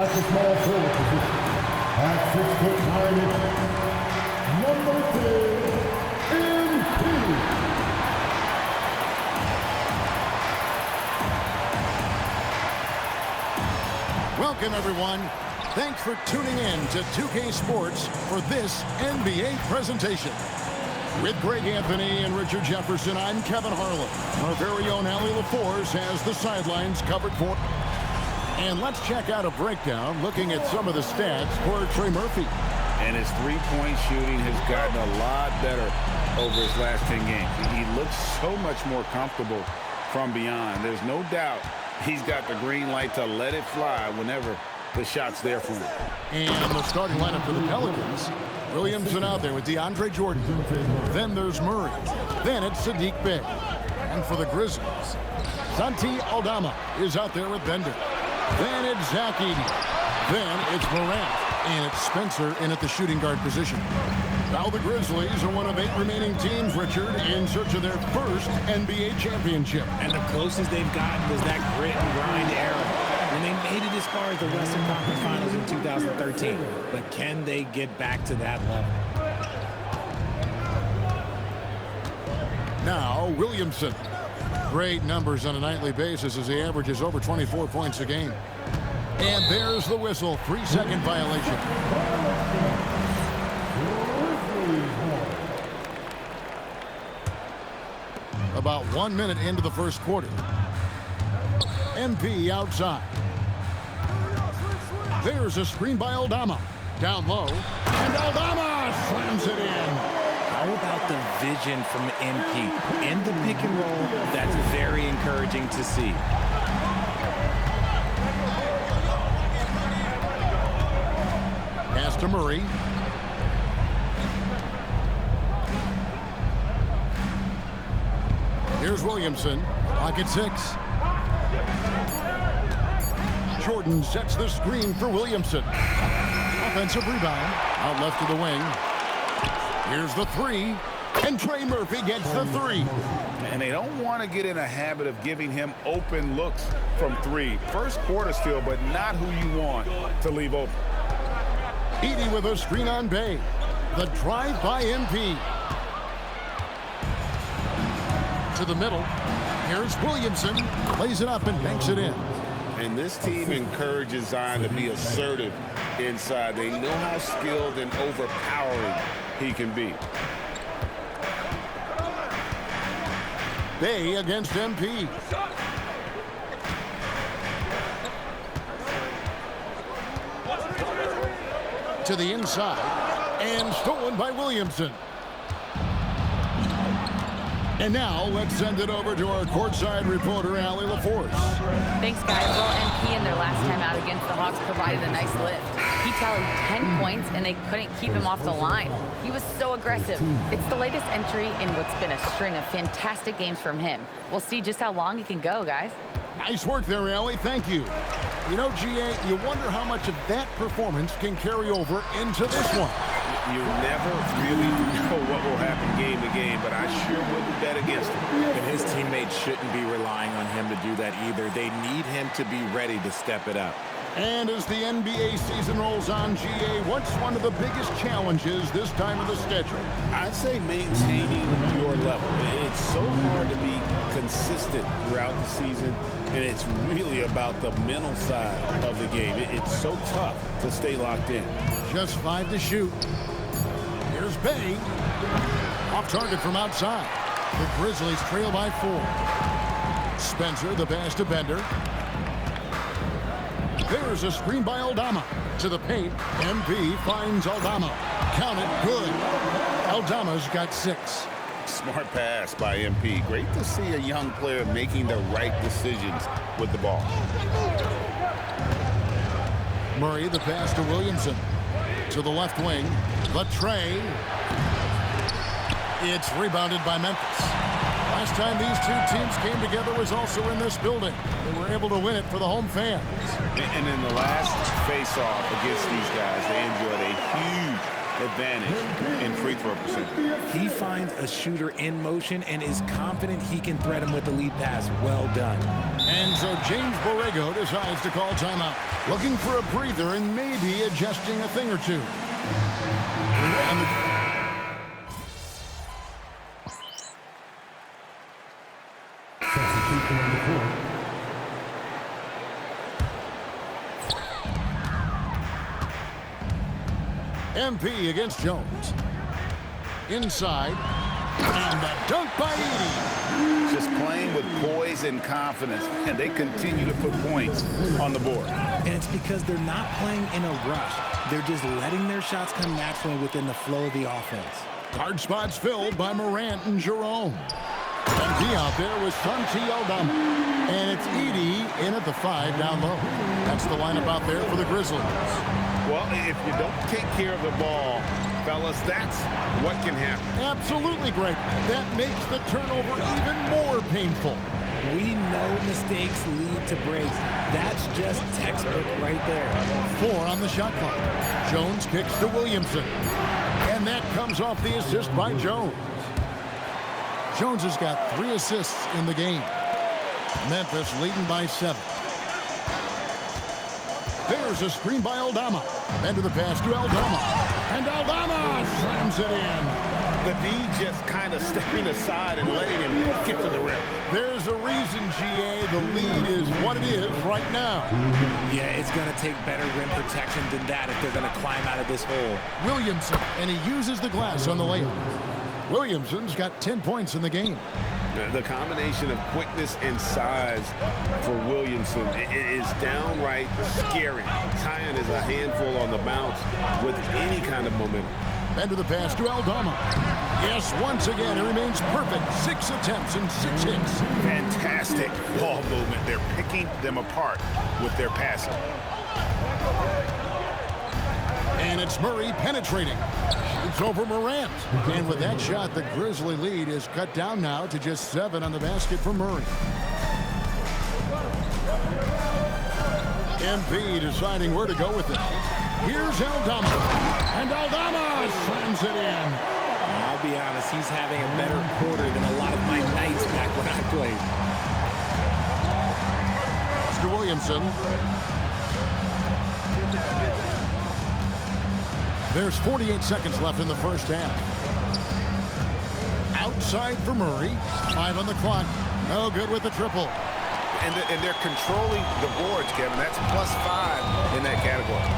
At the small forward position, at 6'9", number 2, MP. Welcome, everyone. Thanks for tuning in to 2K Sports for this NBA presentation. With Greg Anthony and Richard Jefferson, I'm Kevin Harlan. Our very own Allie LaForce has the sidelines covered for. And let's check out a breakdown looking at some of the stats for Trey Murphy. And his three-point shooting has gotten a lot better over his last 10 games. He looks so much more comfortable from beyond. There's no doubt he's got the green light to let it fly whenever the shot's there for him. And the starting lineup for the Pelicans. Williamson out there with DeAndre Jordan. Then there's Murray. Then it's Sadiq Bey. And for the Grizzlies, Santi Aldama is out there with Bender. Then it's Zach Edey. Then it's Morant. And it's Spencer in at the shooting guard position. Now the Grizzlies are one of 8 remaining teams, Richard, in search of their first NBA championship. And the closest they've gotten was that grit and grind era when they made it as far as the Western Conference Finals in 2013. But can they get back to that level? Now Williamson. Great numbers on a nightly basis as he averages over 24 points a game. And there's the whistle. 3-second violation. About 1 minute into the first quarter. MP outside. There's a screen by Aldama. Down low. And Aldama slams it in. How about the vision from MP? In the pick and roll, that's very encouraging to see. Pass to Murray. Here's Williamson. Pocket 6. Jordan sets the screen for Williamson. Offensive rebound. Out left to the wing. Here's the 3. And Trey Murphy gets the 3. And they don't want to get in a habit of giving him open looks from 3. First quarter still, but not who you want to leave open. Edey with a screen on Bey. The drive by MP. To the middle. Here's Williamson. Plays it up and banks it in. And this team encourages Zion to be assertive inside. They know how skilled and overpowering he can be. Bey against MP. To the inside. And stolen by Williamson. And now let's send it over to our courtside reporter, Allie LaForce. Thanks, guys. Well, MP in their last time out against the Hawks provided a nice lift. He tallied 10 points, and they couldn't keep him off the line. He was so aggressive. It's the latest entry in what's been a string of fantastic games from him. We'll see just how long he can go, guys. Nice work there, Allie. Thank you. You know, GA, you wonder how much of that performance can carry over into this one. You never really know what will happen game to game, but I sure wouldn't bet against him. And his teammates shouldn't be relying on him to do that either. They need him to be ready to step it up. And as the NBA season rolls on, GA, what's one of the biggest challenges this time of the schedule? I'd say maintaining your level. It's so hard to be consistent throughout the season, and it's really about the mental side of the game. It's so tough to stay locked in. Just 5 to shoot. Here's Bey. Off target from outside. The Grizzlies trail by 4. Spencer, the pass to Bender. There's a screen by Aldama. To the paint. MP finds Aldama. Count it. Good. Aldama's got 6. Smart pass by MP. Great to see a young player making the right decisions with the ball. Murray, the pass to Williamson. To the left wing. The tray. It's rebounded by Memphis. Last time these two teams came together was also in this building. They were able to win it for the home fans. And in the last face-off against these guys, they enjoyed a huge advantage in free throw percentage. He finds a shooter in motion and is confident he can thread him with the lead pass. Well done. And so James Borrego decides to call timeout. Looking for a breather and maybe adjusting a thing or two. And Substitution on the court. MP against Jones. Inside. And the dunk by Edey. Just playing with poise and confidence, and they continue to put points on the board. And it's because they're not playing in a rush. They're just letting their shots come naturally within the flow of the offense. Guard spots filled by Morant and Jerome. MP out there with Santi Aldama. And it's Edey in at the 5 down low. That's the lineup out there for the Grizzlies. Well, if you don't take care of the ball, fellas, that's what can happen. Absolutely, Greg. That makes the turnover even more painful. We know mistakes lead to breaks. That's just textbook right there. 4 on the shot clock. Jones kicks to Williamson. And that comes off the assist by Jones. Jones has got 3 assists in the game. Memphis leading by 7. There's a screen by Aldama. And to the pass to Aldama. And Aldama slams it in. The D just kind of stepping aside and letting him get to the rim. There's a reason, GA, the lead is what it is right now. Yeah, it's going to take better rim protection than that if they're going to climb out of this hole. Williamson, and he uses the glass on the layup. Williamson's got 10 points in the game. The combination of quickness and size for Williamson is downright scary. Zion is a handful on the bounce with any kind of momentum. And to the pass to Aldama. Yes, once again, it remains perfect. 6 attempts and 6 hits. Fantastic ball movement. They're picking them apart with their passing. And it's Murray penetrating. It's over Morant. And with that shot, the Grizzly lead is cut down now to just 7 on the basket for Murray. MP deciding where to go with it. Here's Aldama. And Aldama slams it in. I'll be honest, he's having a better quarter than a lot of my nights back when I played. To Williamson. There's 48 seconds left in the first half. Outside for Murray. 5 on the clock. No good with the triple. And they're controlling the boards, Kevin. That's +5 in that category.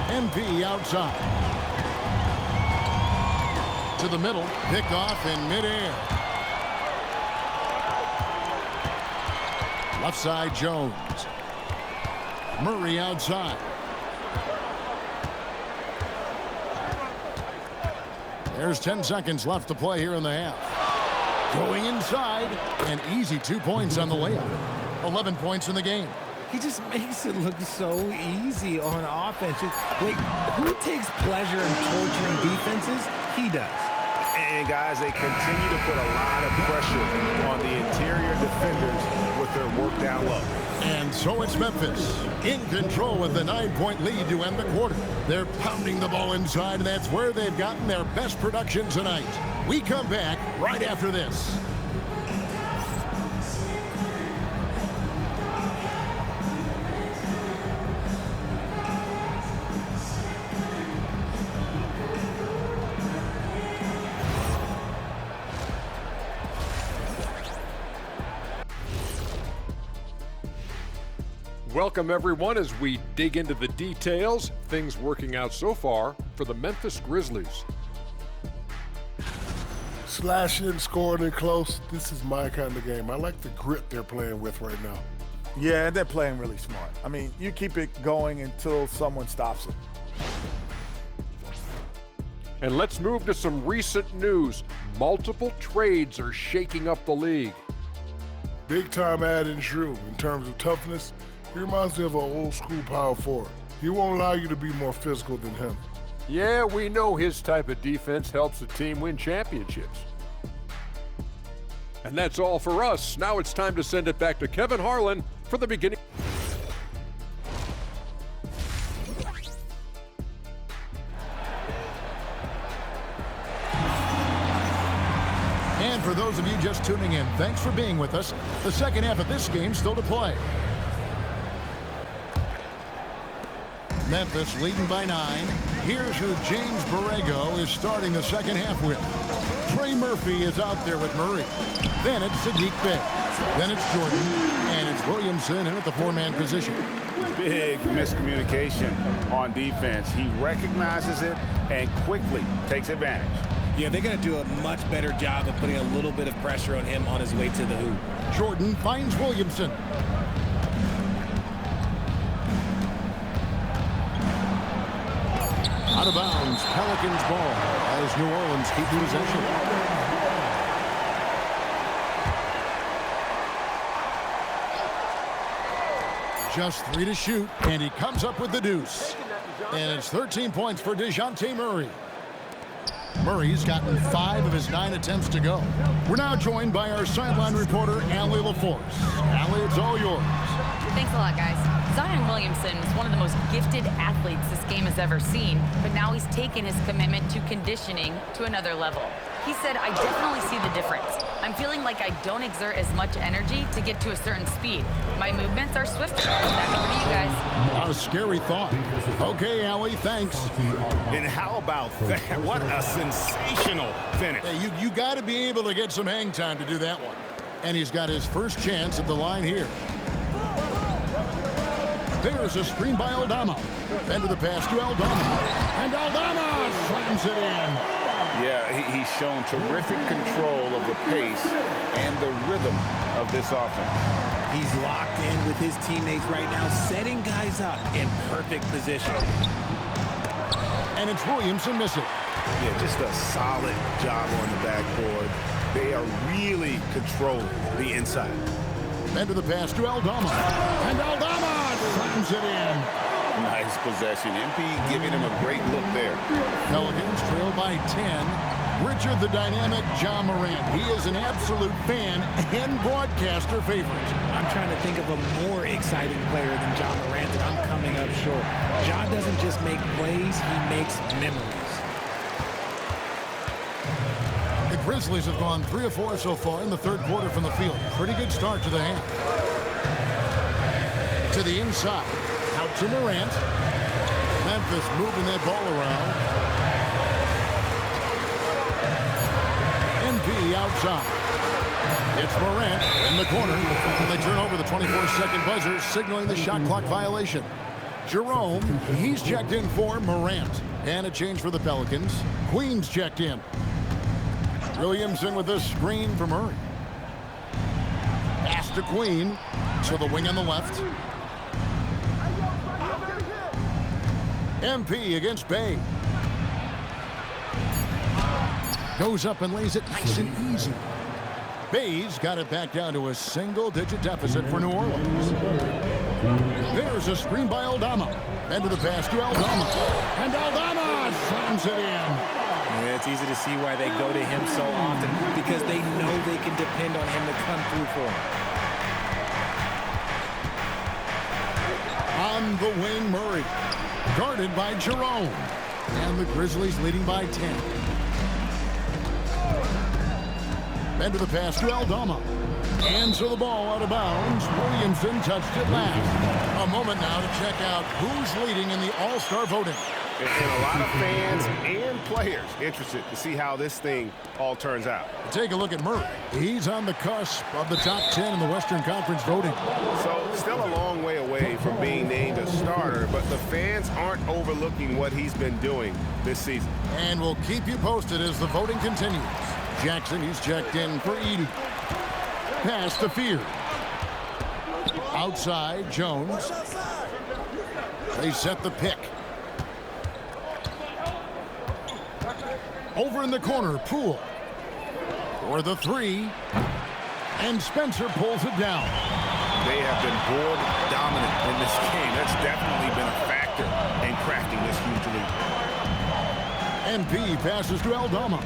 MP outside. To the middle. Picked off in midair. Left side, Jones. Murray outside. There's 10 seconds left to play here in the half. Going inside. And easy 2 points on the layup. 11 points in the game. He just makes it look so easy on offense. Like, who takes pleasure in torturing defenses? He does. And, guys, they continue to put a lot of pressure on the interior defenders with their work down low. And so it's Memphis in control with the 9-point lead to end the quarter. They're pounding the ball inside, and that's where they've gotten their best production tonight. We come back right after this. Welcome, everyone, as we dig into the details. Things working out so far for the Memphis Grizzlies. Slashing, scoring, and close. This is my kind of game. I like the grit they're playing with right now. Yeah, they're playing really smart. I mean, you keep it going until someone stops it. And let's move to some recent news. Multiple trades are shaking up the league. Big time add in Drew in terms of toughness. He reminds me of an old school power forward. He won't allow you to be more physical than him. Yeah, we know his type of defense helps the team win championships. And that's all for us. Now it's time to send it back to Kevin Harlan for the beginning. And for those those of you just tuning in, thanks for being with us. The second half of this game still to play. Memphis leading by 9. Here's who James Borrego is starting the second half with. Trey Murphy is out there with Murray. Then it's Sadiq Bey. Then it's Jordan. And it's Williamson in at the 4-man position. Big miscommunication on defense. He recognizes it and quickly takes advantage. Yeah, they're going to do a much better job of putting a little bit of pressure on him on his way to the hoop. Jordan finds Williamson. Out of bounds, Pelicans ball as New Orleans keeps possession. Just 3 to shoot, and he comes up with the deuce. And it's 13 points for DeJounte Murray. Murray's gotten 5 of his 9 attempts to go. We're now joined by our sideline reporter, Allie LaForce. Allie, it's all yours. Thanks a lot, guys. Zion Williamson is one of the most gifted athletes this game has ever seen, but now he's taken his commitment to conditioning to another level. He said, I definitely see the difference. I'm feeling like I don't exert as much energy to get to a certain speed. My movements are swifter. Back over to you guys. A scary thought. Okay, Allie, thanks. And how about that? What a sensational finish. Hey, you got to be able to get some hang time to do that one. And he's got his first chance at the line here. There's a screen by Aldama. Then to the pass to Aldama. And Aldama slams it in. Yeah, he's shown terrific control of the pace and the rhythm of this offense. He's locked in with his teammates right now, setting guys up in perfect position. And it's Williamson missing. Yeah, just a solid job on the backboard. They are really controlling the inside. Then to the pass to Aldama. And Aldama slams it in. Nice possession. MP giving him a great look there. Pelicans trail by 10. Richard the dynamic Ja Morant. He is an absolute fan and broadcaster favorite. I'm trying to think of a more exciting player than Ja Morant, and I'm coming up short. Ja doesn't just make plays, he makes memories. The Grizzlies have gone 3 of 4 so far in the third quarter from the field. Pretty good start to the half. To the inside. Out to Morant. Memphis moving that ball around. MP outside. It's Morant in the corner. They turn over the 24-second buzzer, signaling the shot clock violation. Jerome, he's checked in for Morant. And a change for the Pelicans. Queen's checked in. Williamson with a screen for Murray. Pass to Queen. To the wing on the left. MP against Bey. Goes up and lays it nice and easy. Bey's got it back down to a single-digit deficit for New Orleans. There's a screen by Aldama. Then to the pass to Aldama. And Aldama slams it in. Yeah, it's easy to see why they go to him so often, because they know they can depend on him to come through for them. On the wing, Murray. Guarded by Jerome. And the Grizzlies leading by 10. Then to the pass to Aldama. And so the ball out of bounds. Williamson touched it last. A moment now to check out who's leading in the All-Star voting. And a lot of fans and players interested to see how this thing all turns out. Take a look at Murray. He's on the cusp of the top 10 in the Western Conference voting. So still a long way away from being named a starter, but the fans aren't overlooking what he's been doing this season. And we'll keep you posted as the voting continues. Jackson, he's checked in for Edey. Pass to Fear. Outside, Jones. They set the pick. Over in the corner, Poole. For the 3. And Spencer pulls it down. They have been board dominant in this game. That's definitely been a factor in crafting this huge lead. MP passes to Aldama.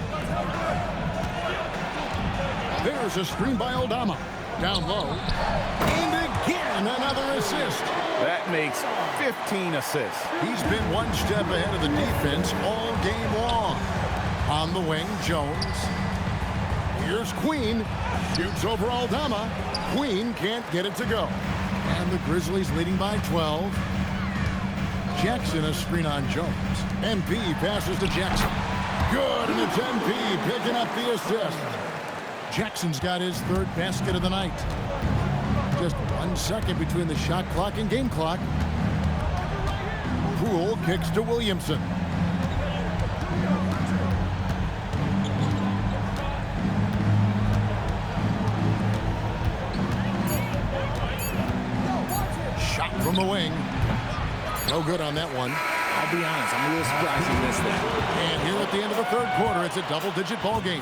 There's a screen by Aldama. Down low. And again, another assist. That makes 15 assists. He's been one step ahead of the defense all game long. On the wing, Jones. Here's Queen. Shoots over Aldama. Queen can't get it to go. And the Grizzlies leading by 12. Jackson a screen on Jones. MP passes to Jackson. Good, and it's MP picking up the assist. Jackson's got his third basket of the night. Just 1 second between the shot clock and game clock. Poole kicks to Williamson. Shot from the wing. No good on that one. I'll be honest, I'm a little surprised he missed that. And here at the end of the third quarter, it's a double-digit ball game.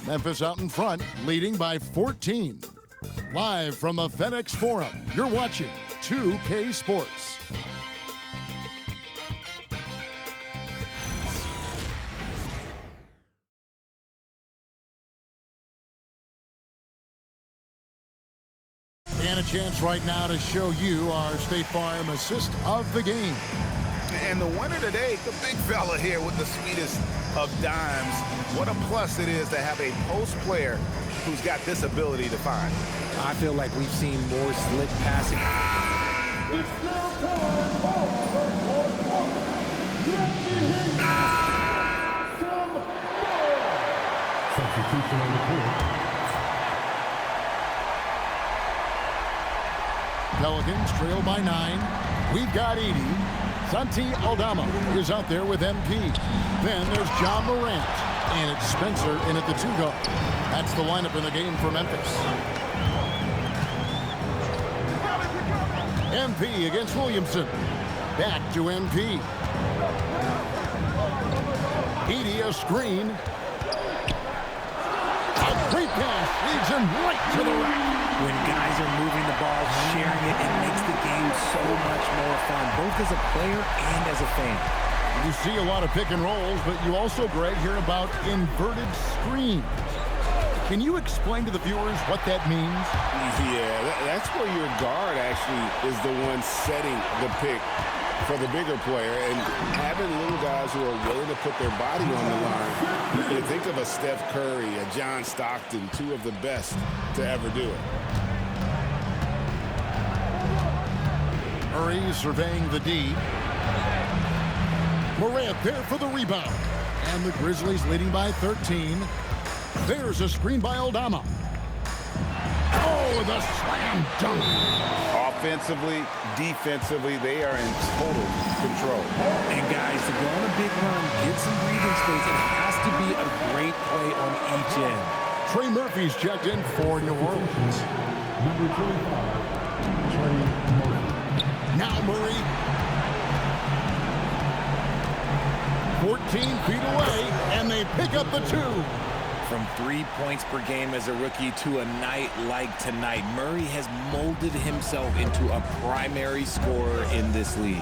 Memphis out in front, leading by 14. Live from the FedEx Forum, you're watching 2K Sports. And a chance right now to show you our State Farm assist of the game. And the winner today, the big fella here with the sweetest of dimes. What a plus it is to have a post player who's got this ability to find. I feel like we've seen more slick passing. It's now time for some ball. Substitution on the court. Pelicans trail by 9. We've got 80. Santi Aldama is out there with MP. Then there's John Morant. And it's Spencer in at the 2 guard. That's the lineup in the game for Memphis. MP against Williamson. Back to MP. Edie a screen. A great pass leads him right to the rack. When guys are moving the ball, sharing it makes the game so much more fun, both as a player and as a fan. You see a lot of pick and rolls, but you also, Greg, hear about inverted screens. Can you explain to the viewers what that means? Yeah, that's where your guard actually is the one setting the pick for the bigger player, and having little guys who are willing to put their body on the line. You think of a Steph Curry, a John Stockton, two of the best to ever do it. Murray surveying the D. Morant there for the rebound. And the Grizzlies leading by 13. There's a screen by Aldama. Oh, the slam dunk. Offensively, defensively, they are in total control. And guys, to go on a big run, get some breathing space, it has to be a great play on each end. Trey Murphy's checked in for New Orleans. Number 25, Trey Murphy. Now Murray. 14 feet away, and they pick up the 2. From 3 points per game as a rookie to a night like tonight, Murray has molded himself into a primary scorer in this league.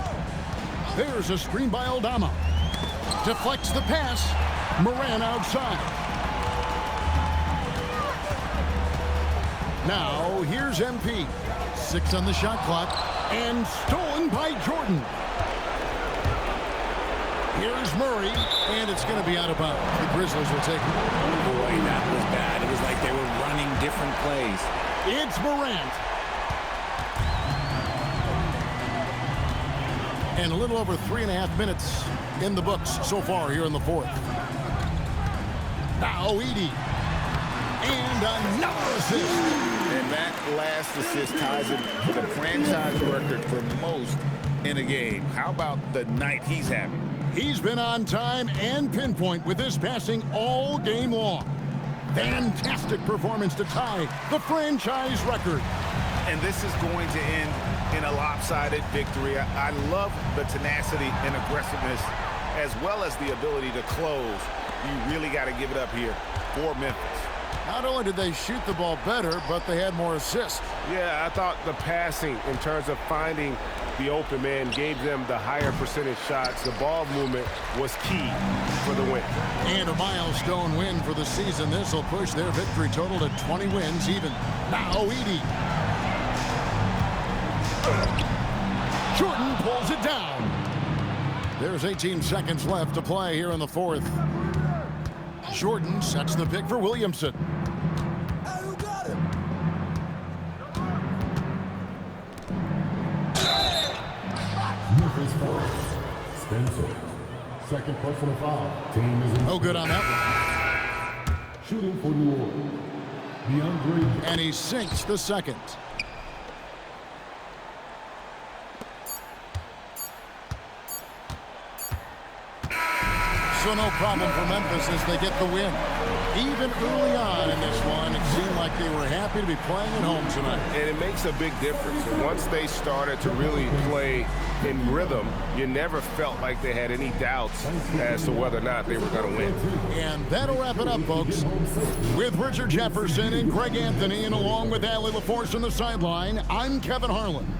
There's a screen by Aldama. Deflects the pass. Moran outside. Now here's MP. 6 on the shot clock, and stolen by Jordan. Here's Murray, and it's going to be out of bounds. The Grizzlies will take it. Boy, that was bad. It was like they were running different plays. It's Morant. And a little over 3.5 minutes in the books so far here in the fourth. Now Edie. And another assist. And that last assist ties him to the franchise record for most in a game. How about the night he's having? He's been on time and pinpoint with his passing all game long. Fantastic performance to tie the franchise record. And this is going to end in a lopsided victory. I love the tenacity and aggressiveness as well as the ability to close. You really got to give it up here for Memphis. Not only did they shoot the ball better, but they had more assists. Yeah, I thought the passing in terms of finding the open man gave them the higher percentage shots. The ball movement was key for the win. And a milestone win for the season. This will push their victory total to 20 wins even. Now Edie. Jordan pulls it down. There's 18 seconds left to play here in the fourth. Jordan sets the pick for Williamson. Memphis foul. Spencer. Second personal foul. Team is in. No good on that one. Shooting for New Orleans. DeAndre. And he sinks the second. So no problem for Memphis as they get the win. Even early on in this one, it seemed like they were happy to be playing at home tonight. And it makes a big difference. Once they started to really play in rhythm, you never felt like they had any doubts as to whether or not they were going to win. And that'll wrap it up, folks. With Richard Jefferson and Greg Anthony, and along with Allie LaForce on the sideline, I'm Kevin Harlan.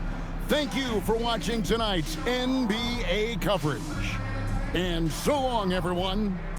Thank you for watching tonight's NBA coverage. And so long, everyone.